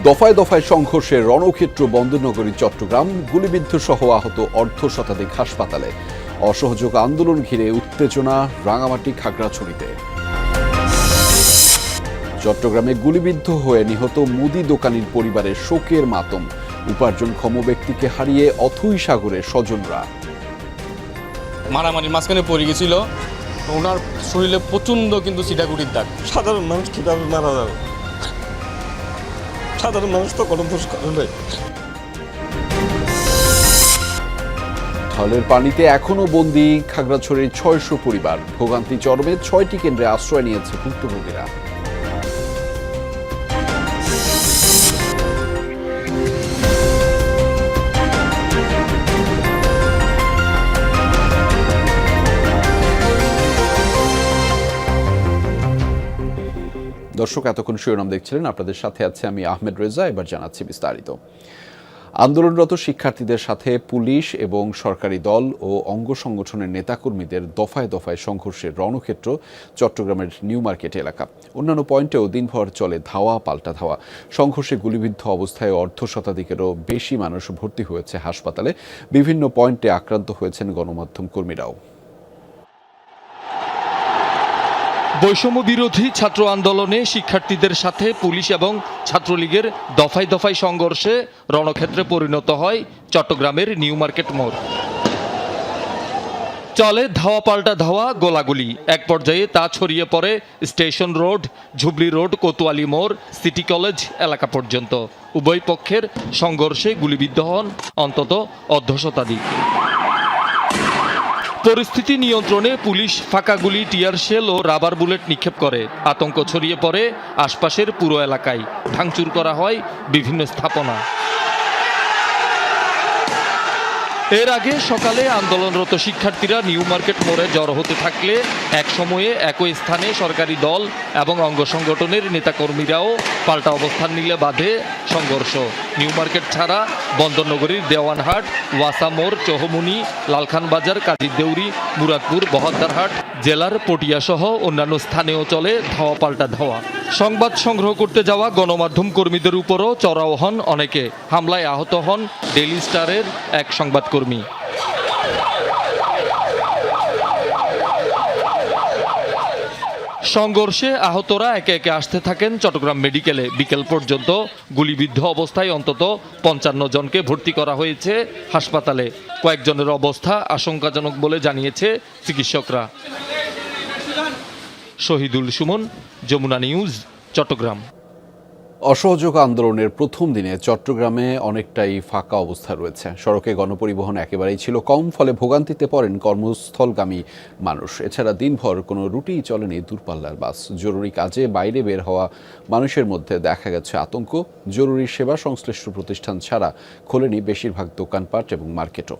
দফায় দফায় সংঘর্ষে রণক্ষেত্র বন্দরনগরী চট্টগ্রাম, গুলিবিদ্ধ সহ আহত অর্ধশতাধিক হাসপাতালে। অসহযোগ আন্দোলন ঘিরে উত্তেজনা রাঙামাটি খাগড়াছড়িতে। চট্টগ্রামে গুলিবিদ্ধ হয়ে নিহত মুদি দোকানির পরিবারের শোকের মাতম। উপার্জনক্ষম ব্যক্তিকে হারিয়ে অথৈ সাগরে স্বজনরা। মারামারির মাঝখানে পড়ে গেছিল, ওনার শরীরে প্রচন্ড কিন্তু সিটাকুটির দাগ। সাধারণ মানুষ কিভাবে মারা যাবে? সাধারণ মানুষ তো কোনো দোষ করে নাই। ঢলের পানিতে এখনো বন্দী খাগড়াছড়ির ৬০০ পরিবার। ভোগান্তি চরমে ৬টি কেন্দ্রে আশ্রয় নিয়েছে ভুক্তভোগীরা। দর্শক, এতক্ষণ শিরোনাম দেখছিলেন, আপনাদের সাথে আছে আমি আহমেদ রেজা। এবার জানাচ্ছি বিস্তারিত। আন্দোলনরত শিক্ষার্থীদের সাথে পুলিশ এবং সরকারি দল ও অঙ্গ সংগঠনের নেতাকর্মীদের দফায় দফায় সংঘর্ষের রণক্ষেত্র চট্টগ্রামের নিউ মার্কেট এলাকা। অন্যান্য পয়েন্টেও দিনভর চলে ধাওয়া পাল্টা ধাওয়া। সংঘর্ষে গুলিবিদ্ধ অবস্থায় অর্ধশতাধিকেরও বেশি মানুষ ভর্তি হয়েছে হাসপাতালে। বিভিন্ন পয়েন্টে আক্রান্ত হয়েছেন গণমাধ্যম কর্মীরাও। বৈষম্য বিরোধী ছাত্র আন্দোলনে শিক্ষার্থীদের সাথে পুলিশ এবং ছাত্রলীগের দফায় দফায় সংঘর্ষে রণক্ষেত্রে পরিণত হয় চট্টগ্রামের নিউ মার্কেট মোড়। চলে ধাওয়া পাল্টা ধাওয়া, গোলাগুলি। এক পর্যায়ে তা ছড়িয়ে পড়ে স্টেশন রোড, ঝুবলি রোড, কোতোয়ালি মোড়, সিটি কলেজ এলাকা পর্যন্ত। উভয় পক্ষের সংঘর্ষে গুলিবিদ্ধ হন অন্তত অর্ধশতাধিক। পরিস্থিতি নিয়ন্ত্রণে পুলিশ ফাঁকা গুলি, টিয়ার শেল ও রাবার বুলেট নিক্ষেপ করে। আতঙ্ক ছড়িয়ে পড়ে আশপাশের পুরো এলাকায়। ভাঙচুর করা হয় বিভিন্ন স্থাপনা। এর আগে সকালে আন্দোলনরত শিক্ষার্থীরা নিউ মার্কেট মোড়ে জড়ো হতে থাকলে এক সময়ে একই স্থানে সরকারি দল এবং অঙ্গ সংগঠনের নেতাকর্মীরাও পাল্টা অবস্থান নিলে বাধে সংঘর্ষ। নিউ মার্কেট ছাড়া বন্দরনগরীর দেওয়ানহাট, ওয়াসা মোড়, চৌহমুনি, লালখান বাজার, কাজী দেউরি, মুরাদপুর, বহদ্দারহাট, জেলার পটিয়া সহ অন্যান্য স্থানেও চলে ধাওয়া পাল্টা ধাওয়া। সংবাদ সংগ্রহ করতে যাওয়া গণমাধ্যম কর্মীদের উপরও চড়াও হন অনেকে। হামলায় আহত হন ডেইলি স্টারের এক সংবাদকর্মী। সংঘর্ষে আহতরা একে একে আসতে থাকেন চট্টগ্রাম মেডিকেলে। বিকেল পর্যন্ত গুলিবিদ্ধ অবস্থায় অন্তত ৫৫ জনকে ভর্তি করা হয়েছে হাসপাতালে। কয়েকজনের অবস্থা আশঙ্কাজনক বলে জানিয়েছে চিকিৎসকরা। শহীদুল সুমন, যমুনা নিউজ, চট্টগ্রাম। অসহযোগ আন্দোলনের প্রথম দিনে চট্টগ্রামে অনেকটাই ফাঁকা অবস্থা রয়েছে। সড়কে গণপরিবহন একেবারেই ছিল কম, ফলে ভোগান্তিতে পড়েন কর্মস্থলগামী মানুষ। এছাড়া দিনভর কোনো রুটেই চলেনি দূরপাল্লার বাস। জরুরি কাজে বাইরে বের হওয়া মানুষের মধ্যে দেখা গেছে আতঙ্ক। জরুরি সেবা সংশ্লিষ্ট প্রতিষ্ঠান ছাড়া খোলেনি বেশিরভাগ দোকানপাট এবং মার্কেটও।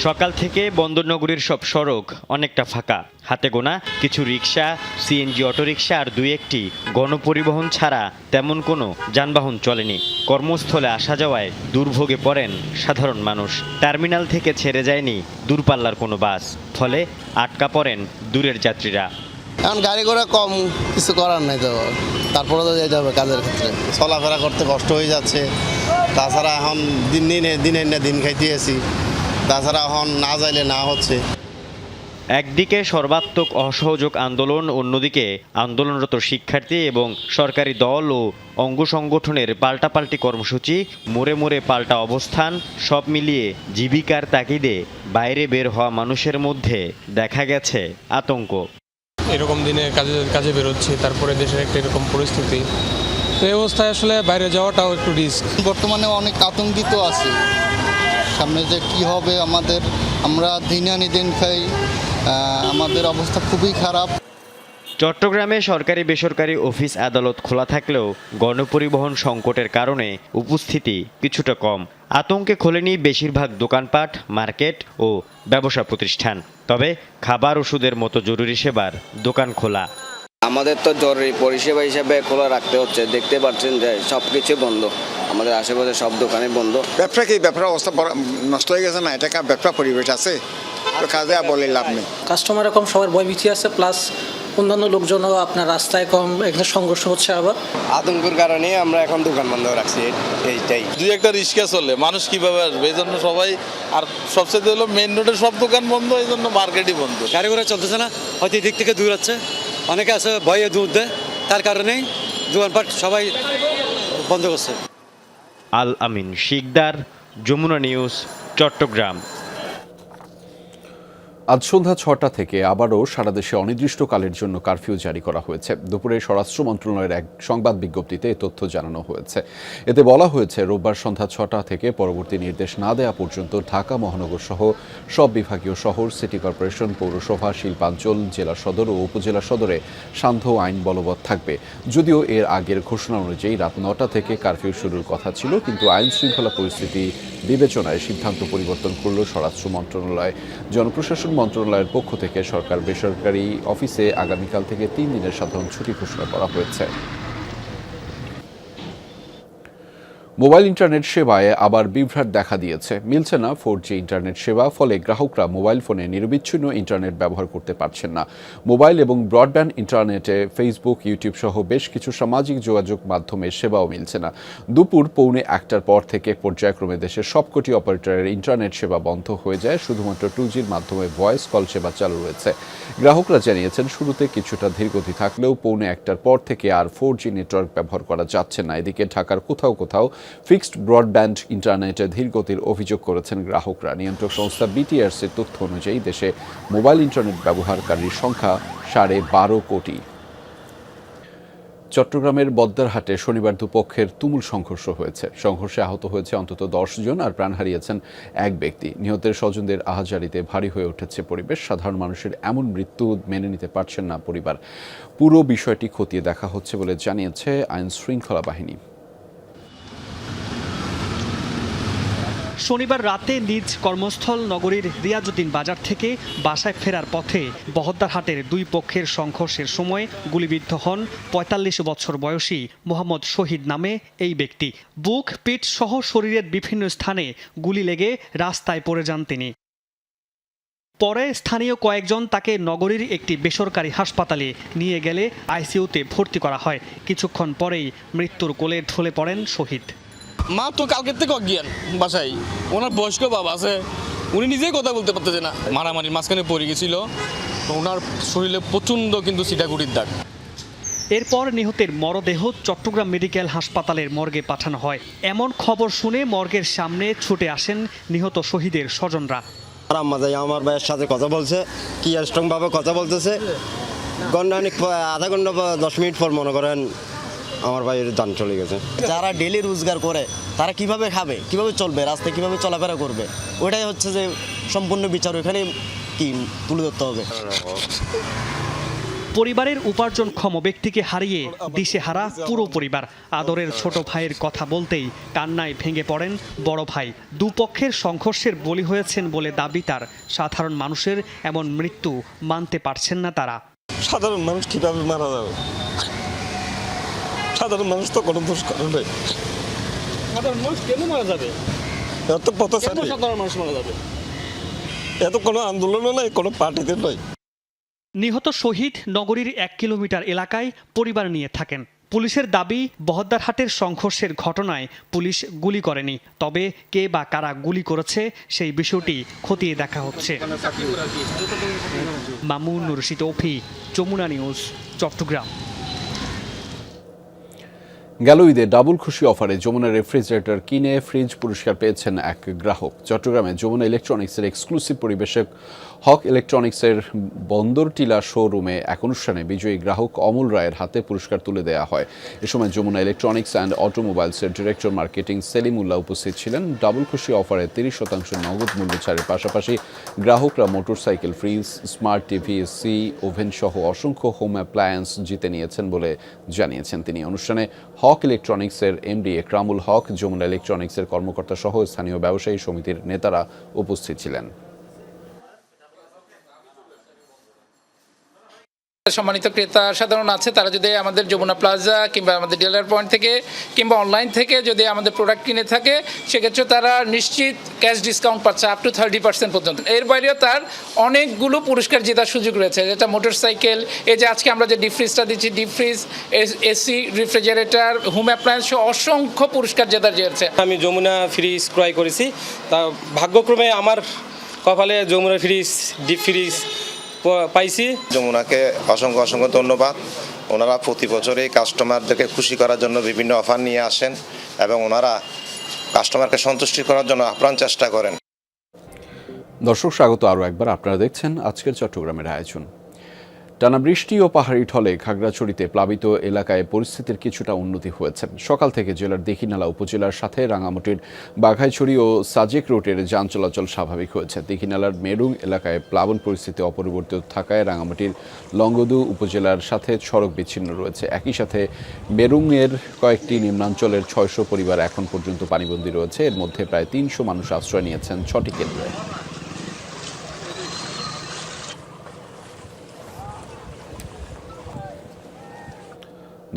সকাল থেকে বন্দরনগরীর সব সড়ক অনেকটা ফাঁকা। হাতে গোনা কিছু রিক্সা, সিএনজি অটোরিকশা আর দুই একটি গণপরিবহন ছাড়া তেমন কোনো যানবাহন চলেনি। কর্মস্থলে আসা যাওয়ায় দুর্ভোগে পড়েন সাধারণ মানুষ। টার্মিনাল থেকে ছেড়ে যায়নি দূরপাল্লার কোনো বাস, ফলে আটকা পড়েন দূরের যাত্রীরা। এখন গাড়ি ঘোড়া কম, কিছু করার নাই, তো তারপরে তো যেতে হবে কাজের ক্ষেত্রে। চলাফেরা করতে কষ্ট হয়ে যাচ্ছে। তাছাড়া এখন দিন খাইতে আছি, তাছাড়া এখন না যাইলে না হচ্ছে। একদিকে সর্বাত্মক অসহযোগ আন্দোলন, অন্যদিকে আন্দোলনরত শিক্ষার্থী এবং সরকারি দল ও অঙ্গ সংগঠনের পাল্টাপাল্টি কর্মসূচি, মোড়ে মোড়ে পাল্টা অবস্থান, সব মিলিয়ে জীবিকার তাগিদে বাইরে বের হওয়া মানুষের মধ্যে দেখা গেছে আতঙ্ক। এরকম দিনে কাজে বেরোচ্ছি, তারপরে দেশের একটা এরকম পরিস্থিতি, তো এই অবস্থায় আসলে বাইরে যাওয়াটাও একটু রিস্ক। বর্তমানে অনেক আতঙ্কিত আছি, সামনে যে কি হবে আমাদের। আমরা দিন আনি দিন খাই, আমাদের অবস্থা খুবই খারাপ। চট্টগ্রামে সরকারি বেসরকারি অফিস আদালত খোলা থাকলেও গণপরিবহন সংকটের কারণে উপস্থিতি কিছুটা কম। আতঙ্কে খোলেনি বেশিরভাগ দোকানপাট, মার্কেট ও ব্যবসা প্রতিষ্ঠান। তবে খাবার, ওষুধের মতো জরুরি সেবার দোকান খোলা। আমাদের তো জরুরি পরিষেবা হিসাবে খোলা রাখতে হচ্ছে। দেখতে পাচ্ছেন যে সব কিছু বন্ধ, আমাদের আশেপাশে সব দোকানে বন্ধ। ব্যবসার অবস্থা নষ্ট হয়ে গেছে না, এটা ব্যবসা পরিবেশ আছে, তো কাজে বলে লাভ নেই। কাস্টমার এখন সবার ভয়ভীতি আছে, প্লাস অন্যান্য লোকজনও আপনার রাস্তায় কম, এখানে সংঘর্ষ হচ্ছে আবার আতঙ্কের কারণে আমরা এখন দোকান বন্ধ রাখছি এইটাই। দুই একটা রিক্সা চলে, মানুষ কিভাবে আসবে, এই জন্য সবাই, আর সবচেয়ে হলো মেইন রোডের সব দোকান বন্ধ, এই জন্য মার্কেটই বন্ধ। গাড়ি ঘোড়া চলতেছে না, হয়তো এদিক থেকে দূর হচ্ছে, অনেকে আছে ভয়ে দূর দেয়, তার কারণেই দোকানপাট সবাই বন্ধ করছে। আল আমিন শিকদার, যমুনা নিউজ, চট্টগ্রাম। আজ সন্ধ্যা 6টা থেকে আবারও সারা দেশে অনির্দিষ্টকালের জন্য কারফিউ জারি করা হয়েছে। দুপুরে স্বরাষ্ট্র মন্ত্রণালয়ের এক সংবাদ বিজ্ঞপ্তিতে এই তথ্য জানানো হয়েছে। এতে বলা হয়েছে, রোববার সন্ধ্যা 6টা থেকে পরবর্তী নির্দেশ না দেওয়া পর্যন্ত ঢাকা মহানগর সহ সব বিভাগীয় শহর, সিটি কর্পোরেশন, পৌরসভা, শিল্পাঞ্চল, জেলা সদর ও উপজেলা সদরে সান্ধ্য আইন বলবৎ থাকবে। যদিও এর আগের ঘোষণা অনুযায়ী রাত 9টা থেকে কারফিউ শুরুর কথা ছিল, কিন্তু আইন শৃঙ্খলা পরিস্থিতি বিবেচনায় সিদ্ধান্ত পরিবর্তন করল স্বরাষ্ট্র মন্ত্রণালয়। জনপ্রশাসন মন্ত্রণালয়ের পক্ষ থেকে সরকার বেসরকারি অফিসে আগামীকাল থেকে 3 দিনের সাধারণ ছুটি ঘোষণা করা হয়েছে। মোবাইল ইন্টারনেট সেবায় আবার বিভ্রাট দেখা দিয়েছে। মিলছে না 4G ইন্টারনেট সেবা, ফলে গ্রাহকরা মোবাইল ফোনে নিরবিচ্ছিন্ন ইন্টারনেট ব্যবহার করতে পারছেন না। মোবাইল এবং ব্রডব্যান্ড ইন্টারনেটে ফেসবুক, ইউটিউব সহ বেশ কিছু সামাজিক যোগাযোগ মাধ্যমের সেবাও মিলছে না। দুপুর 1:45টার পর থেকে পর্যায়ক্রমে দেশের সবকটি অপারেটরের ইন্টারনেট সেবা বন্ধ হয়ে যায়, শুধুমাত্র 2G'র মাধ্যমে ভয়েস কল সেবা চালু রয়েছে। গ্রাহকরা জানিয়েছেন, শুরুতে কিছুটা ধীরগতি থাকলেও 1:45টার পর থেকে আর 4G নেটওয়ার্ক ব্যবহার করা যাচ্ছে না। এদিকে ঢাকার কোথাও কোথাও ফিক্সড ব্রডব্যান্ড ইন্টারনেটে ধীরগতির অভিযোগ করেছেন গ্রাহকরা। নিয়ন্ত্রক সংস্থা বিটিআরসির তথ্য অনুযায়ী দেশে মোবাইল ইন্টারনেট ব্যবহারকারীর সংখ্যা 12.5 কোটি। চট্টগ্রামের বদ্দারহাটে শনিবার দুপক্ষের তুমুল সংঘর্ষ হয়েছে। সংঘর্ষে আহত হয়েছে অন্তত 10 জন আর প্রাণ হারিয়েছেন এক ব্যক্তি। নিহতের স্বজনদের আহাজারিতে ভারী হয়ে উঠেছে পরিবেশ। সাধারণ মানুষের এমন মৃত্যু মেনে নিতে পারছেন না পরিবার। পুরো বিষয়টি খতিয়ে দেখা হচ্ছে বলে জানিয়েছে আইন শৃঙ্খলা বাহিনী। শনিবার রাতে নিজ কর্মস্থল নগরীর রিয়াজউদ্দিন বাজার থেকে বাসায় ফেরার পথে বহদ্দারহাটের দুই পক্ষের সংঘর্ষের সময় গুলিবিদ্ধ হন ৪৫ বছর বয়সী মোহাম্মদ শহীদ নামে এই ব্যক্তি। বুক, পিঠ সহ শরীরের বিভিন্ন স্থানে গুলি লেগে রাস্তায় পড়ে যান তিনি। পরে স্থানীয় কয়েকজন তাকে নগরীর একটি বেসরকারি হাসপাতালে নিয়ে গেলে আইসিইউতে ভর্তি করা হয়। কিছুক্ষণ পরেই মৃত্যুর কোলে ঢলে পড়েন শহীদ। মা তো কালকের থেকে অজ্ঞান বাসায়, ওনার বয়স্ক বাবা আছে, উনি নিজেই কথা বলতে পারতেছে না। মারামারির মাঝখানে পড়ে গেছিল, ওনার শরীরে প্রচণ্ড কিন্তু ছিটাকুটির দাগ। এরপর নিহতের মরদেহ চট্টগ্রাম মেডিকেল হাসপাতালের মর্গে পাঠানো হয়। এমন খবর শুনে মর্গের সামনে ছুটে আসেন নিহত শহীদের স্বজনরা। আমার ভাইয়ের সাথে কথা বলছে, কি স্ট্রংভাবে কথা বলতেছে। ঘন্টাখানিক, আধা ঘন্টা বা 10 মিনিট পর মনে করেন আমার ভাইয়ের দান চলে গেছে। যারা ডেলি রোজগার করে তারা কিভাবে খাবে, কিভাবে চলবে, রাস্তায় কিভাবে চলাফেরা করবে, ওইটাই হচ্ছে যে সম্পূর্ণ বিচার ওখানে কি তুলে ধরতে হবে। পরিবারের উপার্জনক্ষম ব্যক্তিকে হারিয়ে দিশেহারা পুরো পরিবার। আদরের ছোট ভাইয়ের কথা বলতেই কান্নায় ভেঙে পড়েন বড় ভাই। দুপক্ষের সংঘর্ষের বলি হয়েছেন বলে দাবি তার। সাধারণ মানুষের এমন মৃত্যু মানতে পারছেন না তারা। সাধারণ মানুষ কিভাবে মারা যাবে? সাধারণ মানুষ তো কোনো দোষ করে নাই। সাধারণ মানুষ কেন মারা যাবে? এত পথচারী, সাধারণ মানুষ মারা যাবে? এত কোনো আন্দোলনও নাই, কোনো পার্টিতে নয়। নিহত শহীদ নগরীর 1 কিলোমিটার এলাকায় পরিবার নিয়ে থাকেন। পুলিশের দাবি, বহদ্দারহাটের সংঘর্ষের ঘটনায় পুলিশ গুলি করেনি, তবে কে বা কারা গুলি করেছে সেই বিষয়টি খতিয়ে দেখা হচ্ছে। মামুন রশিদ তৌফি, যমুনা নিউজ, চট্টগ্রাম। গেল ঈদে ডাবল খুশি অফারে যমুনা রেফ্রিজারেটর কিনে ফ্রিজ পুরস্কার পেয়েছেন এক গ্রাহক। চট্টগ্রামে যমুনা ইলেকট্রনিক্সের এক্সক্লুসিভ পরিবেশক হক ইলেকট্রনিক্সের বন্দরটিলা শোরুমে এক অনুষ্ঠানে বিজয়ী গ্রাহক অমল রায়ের হাতে পুরস্কার তুলে দেওয়া হয়। এ সময় যমুনা ইলেকট্রনিক্স অ্যান্ড অটোমোবাইলসের ডিরেক্টর মার্কেটিং সেলিমুল্লাহ উপস্থিত ছিলেন। ডাবল খুশি অফারে 30% নগদ মূল্য ছাড়ের পাশাপাশি গ্রাহকরা motorcycle, fridge, smart TV, AC, oven সহ অসংখ্য হোম অ্যাপ্লায়েন্স জিতে নিয়েছেন বলে জানিয়েছেন তিনি। অনুষ্ঠানে হক ইলেকট্রনিক্সের এমডি একরামুল হক, যমুনা ইলেকট্রনিক্সের কর্মকর্তা সহ স্থানীয় ব্যবসায়ী সমিতির নেতারা উপস্থিত ছিলেন। সম্মানিত ক্রেতা সাধারণ আছে, তারা যদি আমাদের যমুনা প্লাজা কিংবা আমাদের ডিলার পয়েন্ট থেকে কিংবা অনলাইন থেকে যদি আমাদের প্রোডাক্ট কিনে থাকে, সেক্ষেত্রে তারা নিশ্চিত ক্যাশ ডিসকাউন্ট পাচ্ছে আপ টু 30% পর্যন্ত। এর বাইরেও তার অনেকগুলো পুরস্কার জেতার সুযোগ রয়েছে, যেটা মোটরসাইকেল, এই যে আজকে আমরা যে ডিপ ফ্রিজটা দিচ্ছি, deep fridge, AC, refrigerator, home appliance, অসংখ্য পুরস্কার জেতার রয়েছে। আমি যমুনা ফ্রিজ ক্রয় করেছি, তা ভাগ্যক্রমে আমার কপালে যমুনা ফ্রিজ, ডিপ ফ্রিজ পাইছি। যমুনাকে অসংখ্য অসংখ্য ধন্যবাদ। ওনারা প্রতি বছরই কাস্টমারদেরকে খুশি করার জন্য বিভিন্ন অফার নিয়ে আসেন এবং ওনারা কাস্টমারকে সন্তুষ্টি করার জন্য আপ্রাণ চেষ্টা করেন। দর্শক স্বাগত আরও একবার, আপনারা দেখছেন আজকের চট্টগ্রামের আয়োজন। টানা বৃষ্টি ও পাহাড়ি ঢলে খাগড়াছড়িতে প্লাবিত এলাকায় পরিস্থিতির কিছুটা উন্নতি হয়েছে। সকাল থেকে জেলার দীঘিনালা উপজেলার সাথে রাঙামাটির বাঘাইছড়ি ও সাজেক রোডের যান চলাচল স্বাভাবিক হয়েছে। দীঘিনালার মেরুং এলাকায় প্লাবন পরিস্থিতি অপরিবর্তিত থাকায় রাঙামাটির লংগদু উপজেলার সাথে সড়ক বিচ্ছিন্ন রয়েছে। একই সাথে মেরুংয়ের কয়েকটি নিম্নাঞ্চলের 600 পরিবার এখন পর্যন্ত পানিবন্দী রয়েছে। এর মধ্যে প্রায় 300 মানুষ আশ্রয় নিয়েছেন 6টি কেন্দ্রে।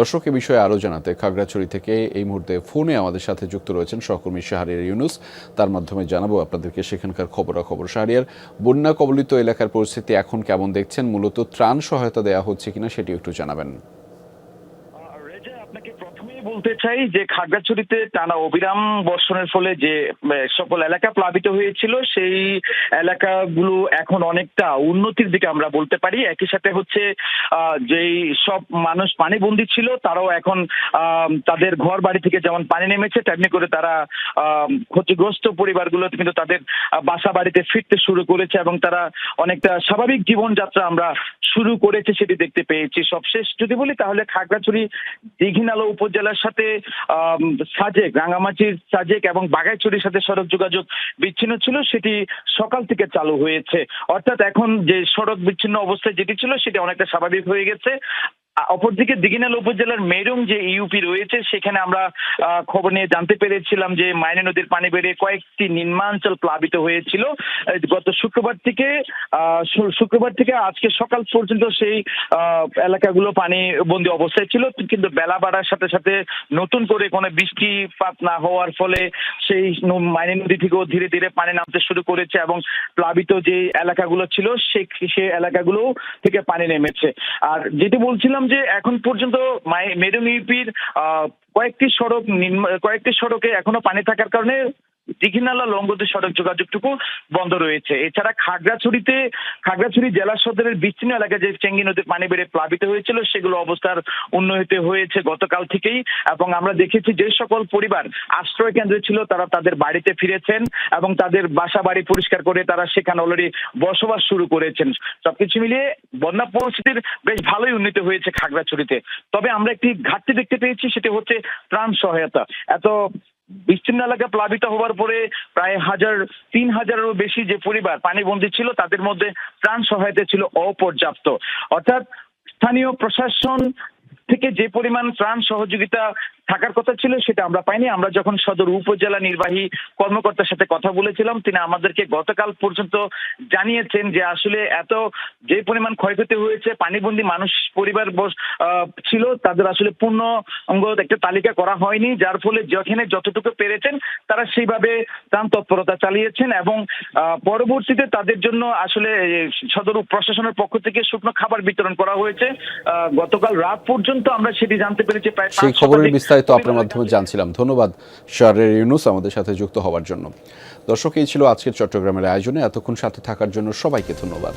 দর্শক, এ বিষয়ে আরও জানাতে খাগড়াছড়ি থেকে এই মুহূর্তে ফোনে আমাদের সাথে যুক্ত রয়েছেন সহকর্মী শাহরিয়ার ইউনুস। তার মাধ্যমে জানাবো আপনাদেরকে সেখানকার খবরাখবর। শাহরিয়ার, বন্যা কবলিত এলাকার পরিস্থিতি এখন কেমন দেখছেন? মূলত ত্রাণ সহায়তা দেওয়া হচ্ছে কিনা সেটি একটু জানাবেন। আপনাকে প্রথমেই বলতে চাই যে খাগড়াছড়িতে টানা অবিরাম বর্ষণের ফলে যে সকল এলাকা প্লাবিত হয়েছিল, সেই এলাকাগুলো এখন অনেকটা উন্নতির দিকে আমরা বলতে পারি। একই সাথে হচ্ছে যেই সব মানুষ পানিবন্দী ছিল, তারাও এখন তাদের ঘর বাড়ি থেকে যেমন পানি নেমেছে, তেমনি করে তারা ক্ষতিগ্রস্ত পরিবারগুলো কিন্তু তাদের বাসা বাড়িতে ফিরতে শুরু করেছে এবং তারা অনেকটা স্বাভাবিক জীবনযাত্রা আমরা শুরু করেছে সেটি দেখতে পেয়েছি। সবশেষ যদি বলি তাহলে খাগড়াছড়ি দীঘিনালা উপজেলার সাথে সাজেক, রাঙামাটির সাজেক এবং বাঘাইছড়ির সাথে সড়ক যোগাযোগ বিচ্ছিন্ন ছিল, সেটি সকাল থেকে চালু হয়েছে। অর্থাৎ এখন যে সড়ক বিচ্ছিন্ন অবস্থায় যেটি ছিল সেটি অনেকটা স্বাভাবিক হয়ে গেছে। অপরদিকে দীঘিনালা উপজেলার মেরুং যে ইউপি রয়েছে, সেখানে আমরা খবর নিয়ে জানতে পেরেছিলাম যে মাইনে নদীর পানি বেড়ে কয়েকটি নিম্নাঞ্চল প্লাবিত হয়েছিল। গত শুক্রবার থেকে আজকে সকাল পর্যন্ত সেই এলাকাগুলো পানি বন্দী অবস্থায় ছিল, কিন্তু বেলা বাড়ার সাথে সাথে নতুন করে কোনো বৃষ্টিপাত না হওয়ার ফলে সেই মাইনে নদী থেকেও ধীরে ধীরে পানি নামতে শুরু করেছে এবং প্লাবিত যে এলাকাগুলো ছিল সেই এলাকাগুলো থেকে পানি নেমেছে। আর যেটি বলছিলাম যে এখন পর্যন্ত মেরুং ইউপির কয়েকটি সড়কে এখনো পানি থাকার কারণে দীঘিনালা লংগদু সড়ক যোগাযোগটুকু বন্ধ রয়েছে। এছাড়া খাগড়াছড়ি জেলা সদরের বিচ্ছিন্ন এলাকায় যে চেঙ্গি নদীর পানি বেড়ে প্লাবিত হয়েছিল, সেগুলো অবস্থার উন্নতি হয়েছে গতকাল থেকেই। এবং আমরা দেখেছি যে সকল পরিবার আশ্রয় কেন্দ্রে ছিল, তারা তাদের বাড়িতে ফিরেছেন এবং তাদের বাসা বাড়ি পরিষ্কার করে তারা সেখানে অলরেডি বসবাস শুরু করেছেন। সবকিছু মিলিয়ে বন্যা পরিস্থিতির বেশ ভালোই উন্নতি হয়েছে খাগড়াছড়িতে। তবে আমরা একটি ঘাটতি দেখতে পেয়েছি, সেটি হচ্ছে ত্রাণ সহায়তা। এত বিচ্ছিন্ন এলাকা প্লাবিত হওয়ার পরে প্রায় 3,000-এরও বেশি যে পরিবার পানিবন্দী ছিল, তাদের মধ্যে ত্রাণ সহায়তা ছিল অপর্যাপ্ত। অর্থাৎ স্থানীয় প্রশাসন থেকে যে পরিমাণ ত্রাণ সহযোগিতা থাকার কথা ছিল সেটা আমরা পাইনি। আমরা যখন সদর উপজেলা নির্বাহী কর্মকর্তার সাথে কথা বলেছিলাম, তিনি আমাদেরকে গতকাল পর্যন্ত জানিয়েছেন যে আসলে যে পরিমাণ ক্ষয়ক্ষতি হয়েছে, পানিবন্দী মানুষ পরিবার ছিল, তাদের আসলে পূর্ণ একটা তালিকা করা হয়নি, যার ফলে যেখানে যতটুকু পেরেছেন তারা সেইভাবে ত্রাণ তৎপরতা চালিয়েছেন এবং পরবর্তীতে তাদের জন্য আসলে সদর প্রশাসনের পক্ষ থেকে শুকনো খাবার বিতরণ করা হয়েছে। গতকাল রাত পর্যন্ত আমরা সেটি জানতে পেরেছি। প্রায় সেই খবরের বিস্তারিত আপনার মাধ্যমে জানছিলাম। ধন্যবাদ শাহরিয়ার ইউনুস আমাদের সাথে যুক্ত হওয়ার জন্য। দর্শক, এই ছিল আজকের চট্টগ্রামের আয়োজনে। এতক্ষণ সাথে থাকার জন্য সবাইকে ধন্যবাদ।